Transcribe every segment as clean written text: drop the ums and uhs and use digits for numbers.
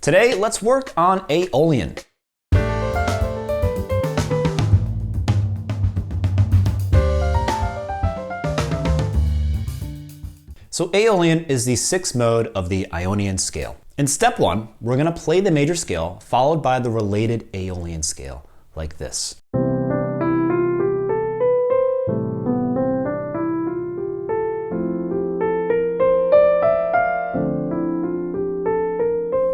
Today, let's work on Aeolian. So Aeolian is the sixth mode of the Ionian scale. In step one, we're going to play the major scale followed by the related Aeolian scale, like this.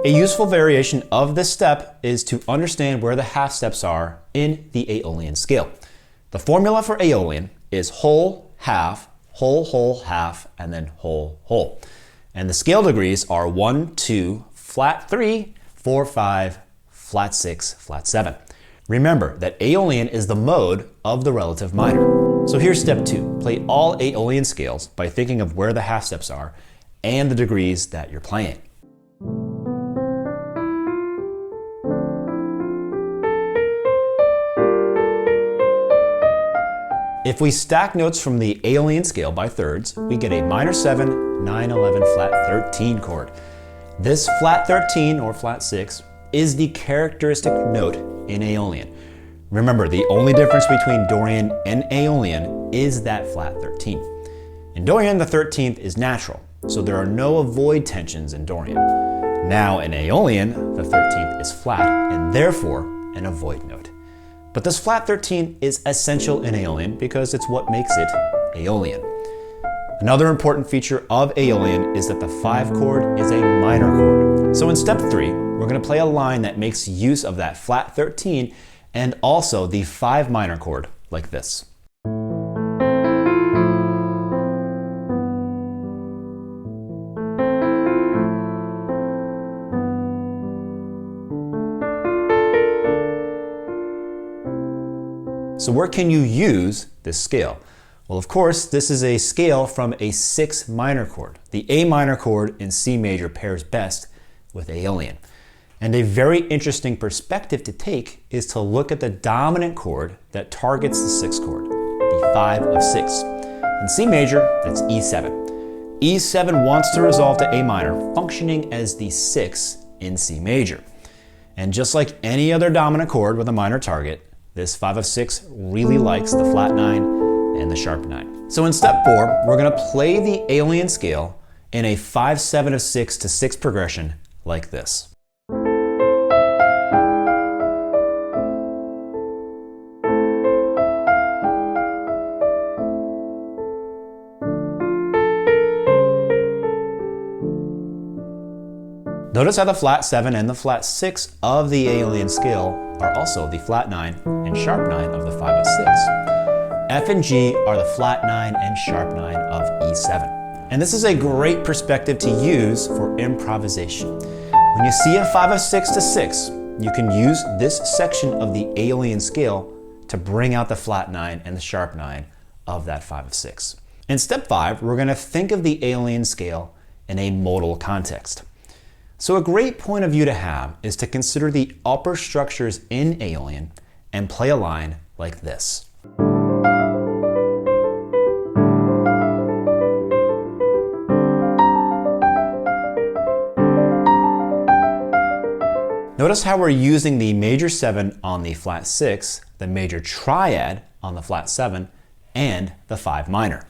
A useful variation of this step is to understand where the half steps are in the Aeolian scale. The formula for Aeolian is whole, half, whole, whole, half, and then whole, whole. And the scale degrees are 1, 2, flat 3, 4, 5, flat 6, flat 7. Remember that Aeolian is the mode of the relative minor. So here's step 2. Play all Aeolian scales by thinking of where the half steps are and the degrees that you're playing. If we stack notes from the Aeolian scale by thirds, we get a minor 7, 9, 11, flat 13 chord. This flat 13 or flat 6 is the characteristic note in Aeolian. Remember, the only difference between Dorian and Aeolian is that flat 13. In Dorian, the 13th is natural, so there are no avoid tensions in Dorian. Now in Aeolian, the 13th is flat and therefore an avoid note. But this flat 13 is essential in Aeolian because it's what makes it Aeolian. Another important feature of Aeolian is that the 5 chord is a minor chord. So in step 3, we're going to play a line that makes use of that flat 13 and also the 5 minor chord, like this. So where can you use this scale? Well, of course, this is a scale from a 6 minor chord. The A minor chord in C major pairs best with Aeolian. And a very interesting perspective to take is to look at the dominant chord that targets the 6th chord, the 5 of 6. In C major, that's E7. E7 wants to resolve to A minor, functioning as the 6 in C major. And just like any other dominant chord with a minor target, this 5 of 6 really likes the flat 9 and the sharp 9. So in step 4, we're going to play the Aeolian scale in a 5, 7 of 6 to 6 progression like this. Notice how the flat 7 and the flat 6 of the Aeolian scale are also the flat 9 and sharp 9 of the 5 of 6. F and G are the flat 9 and sharp 9 of E7. And this is a great perspective to use for improvisation. When you see a 5 of 6 to 6, you can use this section of the Aeolian scale to bring out the flat 9 and the sharp 9 of that 5 of 6. In step 5, we're going to think of the Aeolian scale in a modal context. So a great point of view to have is to consider the upper structures in Aeolian and play a line like this. Notice how we're using the major 7 on the flat 6, the major triad on the flat 7, and the 5 minor.